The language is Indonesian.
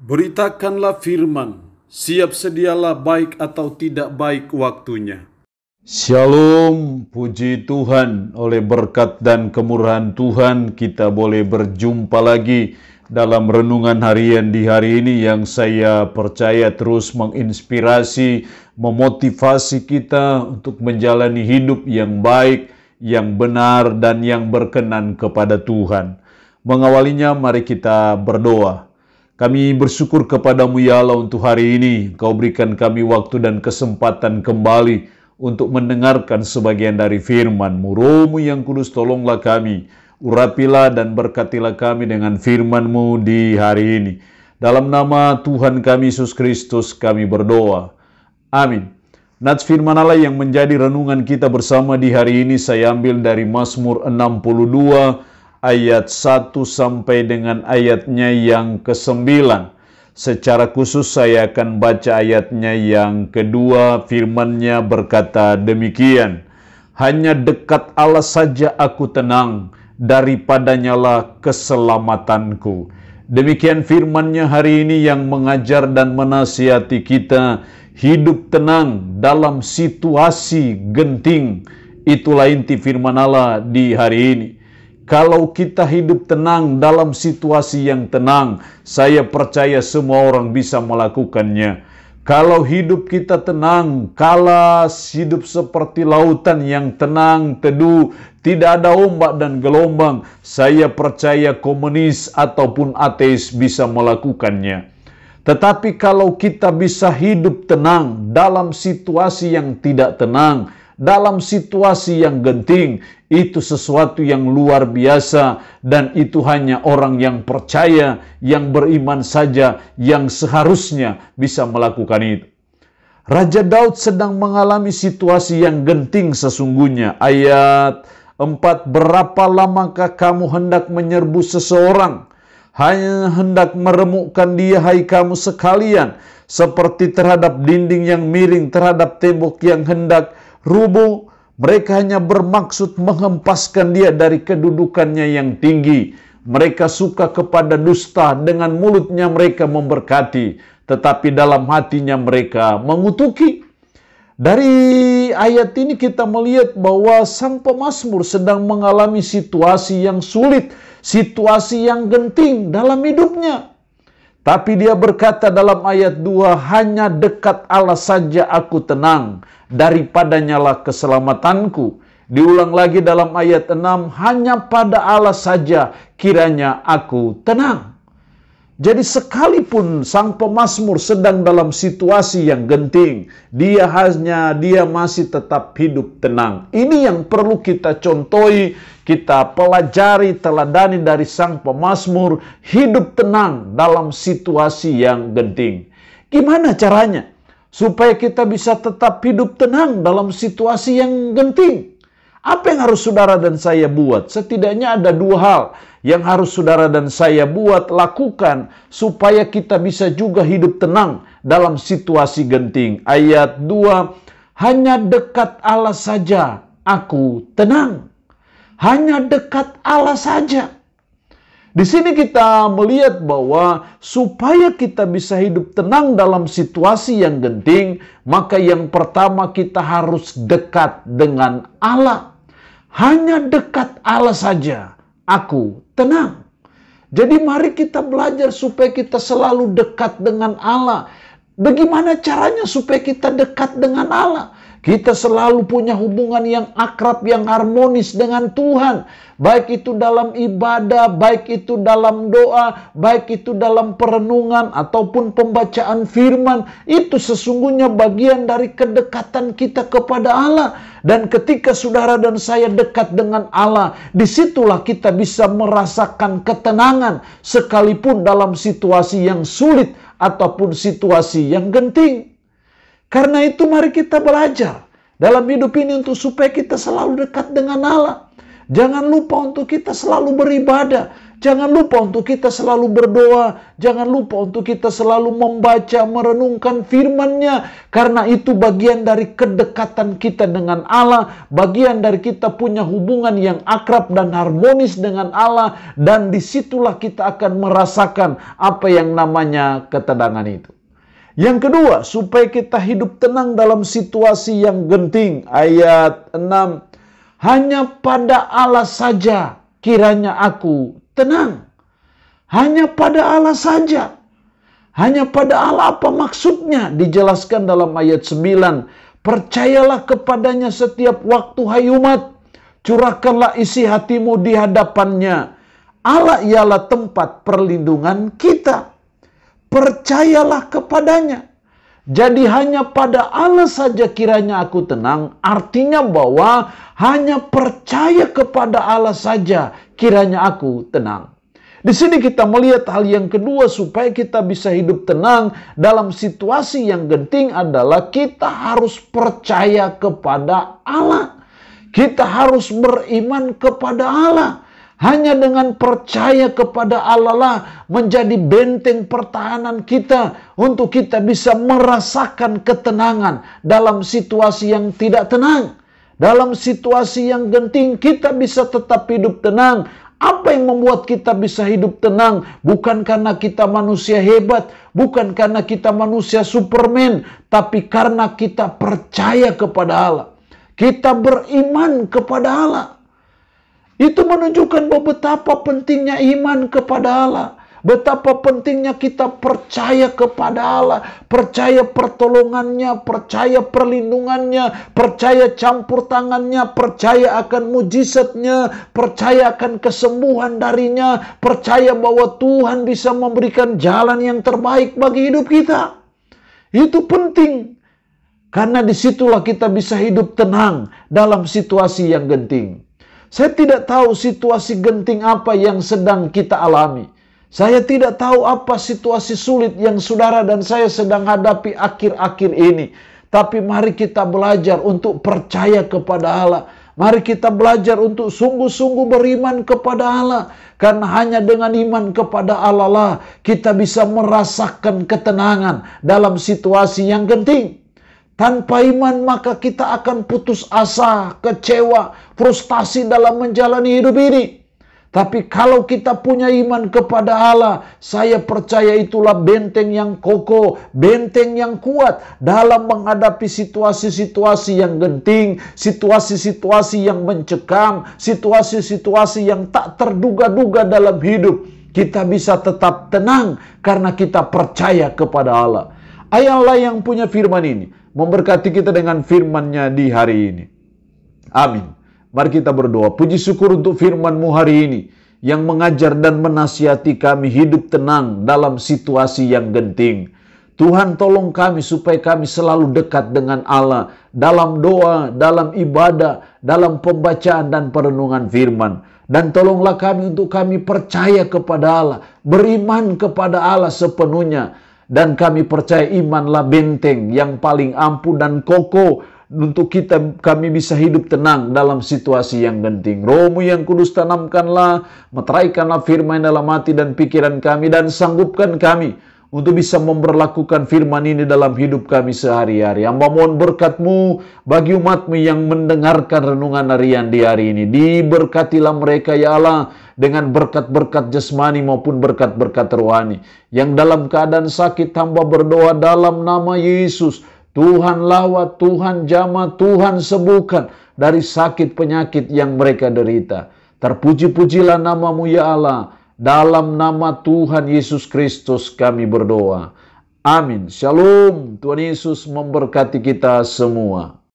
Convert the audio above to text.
Beritakanlah firman, siap sedialah baik atau tidak baik waktunya. Shalom, puji Tuhan, oleh berkat dan kemurahan Tuhan kita boleh berjumpa lagi dalam renungan harian di hari ini yang saya percaya terus menginspirasi, memotivasi kita untuk menjalani hidup yang baik, yang benar dan yang berkenan kepada Tuhan. Mengawalinya mari kita berdoa. Kami bersyukur kepadamu ya Allah untuk hari ini. Kau berikan kami waktu dan kesempatan kembali untuk mendengarkan sebagian dari firman-Mu. Roh-Mu yang kudus tolonglah kami. Urapilah dan berkatilah kami dengan firman-Mu di hari ini. Dalam nama Tuhan kami Yesus Kristus kami berdoa. Amin. Nats firman Allah yang menjadi renungan kita bersama di hari ini saya ambil dari Mazmur 62 ayat 1 sampai dengan ayatnya yang ke-9. Secara khusus saya akan baca ayatnya yang kedua. Firman-Nya berkata demikian. Hanya dekat Allah saja aku tenang, daripadanya lah keselamatanku. Demikian firman-Nya hari ini yang mengajar dan menasihati kita hidup tenang dalam situasi genting. Itulah inti firman Allah di hari ini. Kalau kita hidup tenang dalam situasi yang tenang, saya percaya semua orang bisa melakukannya. Kalau hidup kita tenang, kala hidup seperti lautan yang tenang, teduh, tidak ada ombak dan gelombang, saya percaya komunis ataupun ateis bisa melakukannya. Tetapi kalau kita bisa hidup tenang dalam situasi yang tidak tenang, dalam situasi yang genting, itu sesuatu yang luar biasa dan itu hanya orang yang percaya, yang beriman saja yang seharusnya bisa melakukan itu. Raja Daud sedang mengalami situasi yang genting sesungguhnya. Ayat 4, berapa lamakah kamu hendak menyerbu seseorang? Hanya hendak meremukkan dia, hai kamu sekalian, seperti terhadap dinding yang miring, terhadap tembok yang hendak rubuh. Mereka hanya bermaksud menghempaskan dia dari kedudukannya yang tinggi. Mereka suka kepada dusta, dengan mulutnya mereka memberkati, tetapi dalam hatinya mereka mengutuki. Dari ayat ini kita melihat bahwa sang pemazmur sedang mengalami situasi yang sulit, situasi yang genting dalam hidupnya. Tapi dia berkata dalam ayat 2, hanya dekat Allah saja aku tenang, daripadanya lah keselamatanku. Diulang lagi dalam ayat 6, hanya pada Allah saja kiranya aku tenang. Jadi sekalipun sang pemazmur sedang dalam situasi yang genting, dia masih tetap hidup tenang. Ini yang perlu kita contohi, kita pelajari, teladani dari sang pemazmur, hidup tenang dalam situasi yang genting. Gimana caranya supaya kita bisa tetap hidup tenang dalam situasi yang genting? Apa yang harus saudara dan saya buat? Setidaknya ada 2 hal yang harus saudara dan saya buat, lakukan, supaya kita bisa juga hidup tenang dalam situasi genting. Ayat 2, hanya dekat Allah saja aku tenang. Hanya dekat Allah saja. Di sini kita melihat bahwa supaya kita bisa hidup tenang dalam situasi yang genting, maka yang pertama kita harus dekat dengan Allah. Hanya dekat Allah saja aku tenang. Jadi mari kita belajar supaya kita selalu dekat dengan Allah. Bagaimana caranya supaya kita dekat dengan Allah? Kita selalu punya hubungan yang akrab, yang harmonis dengan Tuhan. Baik itu dalam ibadah, baik itu dalam doa, baik itu dalam perenungan ataupun pembacaan firman. Itu sesungguhnya bagian dari kedekatan kita kepada Allah. Dan ketika saudara dan saya dekat dengan Allah, disitulah kita bisa merasakan ketenangan sekalipun dalam situasi yang sulit ataupun situasi yang genting. Karena itu mari kita belajar dalam hidup ini untuk supaya kita selalu dekat dengan Allah. Jangan lupa untuk kita selalu beribadah. Jangan lupa untuk kita selalu berdoa. Jangan lupa untuk kita selalu membaca, merenungkan firman-Nya. Karena itu bagian dari kedekatan kita dengan Allah. Bagian dari kita punya hubungan yang akrab dan harmonis dengan Allah. Dan disitulah kita akan merasakan apa yang namanya ketenangan itu. Yang kedua, supaya kita hidup tenang dalam situasi yang genting. Ayat 6. Hanya pada Allah saja kiranya aku tenang. Hanya pada Allah saja. Hanya pada Allah, apa maksudnya? Dijelaskan dalam ayat 9. Percayalah kepadanya setiap waktu, hai umat. Curahkanlah isi hatimu di hadapannya. Allah ialah tempat perlindungan kita. Percayalah kepadanya. Jadi hanya pada Allah saja kiranya aku tenang. Artinya bahwa hanya percaya kepada Allah saja kiranya aku tenang. Di sini kita melihat hal yang kedua supaya kita bisa hidup tenang dalam situasi yang genting adalah kita harus percaya kepada Allah. Kita harus beriman kepada Allah. Hanya dengan percaya kepada Allah lah menjadi benteng pertahanan kita untuk kita bisa merasakan ketenangan dalam situasi yang tidak tenang. Dalam situasi yang genting kita bisa tetap hidup tenang. Apa yang membuat kita bisa hidup tenang? Bukan karena kita manusia hebat, bukan karena kita manusia Superman, tapi karena kita percaya kepada Allah. Kita beriman kepada Allah. Itu menunjukkan bahwa betapa pentingnya iman kepada Allah. Betapa pentingnya kita percaya kepada Allah. Percaya pertolongannya, percaya perlindungannya, percaya campur tangannya, percaya akan mujizatnya, percaya akan kesembuhan darinya, percaya bahwa Tuhan bisa memberikan jalan yang terbaik bagi hidup kita. Itu penting. Karena disitulah kita bisa hidup tenang dalam situasi yang genting. Saya tidak tahu situasi genting apa yang sedang kita alami. Saya tidak tahu apa situasi sulit yang saudara dan saya sedang hadapi akhir-akhir ini. Tapi mari kita belajar untuk percaya kepada Allah. Mari kita belajar untuk sungguh-sungguh beriman kepada Allah. Karena hanya dengan iman kepada Allah lah kita bisa merasakan ketenangan dalam situasi yang genting. Tanpa iman maka kita akan putus asa, kecewa, frustasi dalam menjalani hidup ini. Tapi kalau kita punya iman kepada Allah, saya percaya itulah benteng yang kokoh, benteng yang kuat dalam menghadapi situasi-situasi yang genting, situasi-situasi yang mencekam, situasi-situasi yang tak terduga-duga dalam hidup. Kita bisa tetap tenang karena kita percaya kepada Allah. Allah yang punya firman ini memberkati kita dengan firman-Nya di hari ini. Amin. Mari kita berdoa. Puji syukur untuk firman-Mu hari ini yang mengajar dan menasihati kami hidup tenang dalam situasi yang genting. Tuhan tolong kami supaya kami selalu dekat dengan Allah dalam doa, dalam ibadah, dalam pembacaan dan perenungan firman. Dan tolonglah kami untuk kami percaya kepada Allah, beriman kepada Allah sepenuhnya. Dan kami percaya imanlah benteng yang paling ampuh dan kokoh untuk kami bisa hidup tenang dalam situasi yang genting. Roh-Mu yang kudus tanamkanlah, meteraikanlah firman dalam hati dan pikiran kami dan sanggupkan kami untuk bisa memberlakukan firman ini dalam hidup kami sehari-hari. Hamba mohon berkat-Mu bagi umat-Mu yang mendengarkan renungan harian di hari ini. Diberkatilah mereka ya Allah dengan berkat-berkat jasmani maupun berkat-berkat rohani. Yang dalam keadaan sakit hamba berdoa dalam nama Yesus. Tuhan lawat, Tuhan jamah, Tuhan sembuhkan dari sakit penyakit yang mereka derita. Terpuji-pujilah nama-Mu ya Allah. Dalam nama Tuhan Yesus Kristus kami berdoa. Amin. Shalom. Tuhan Yesus memberkati kita semua.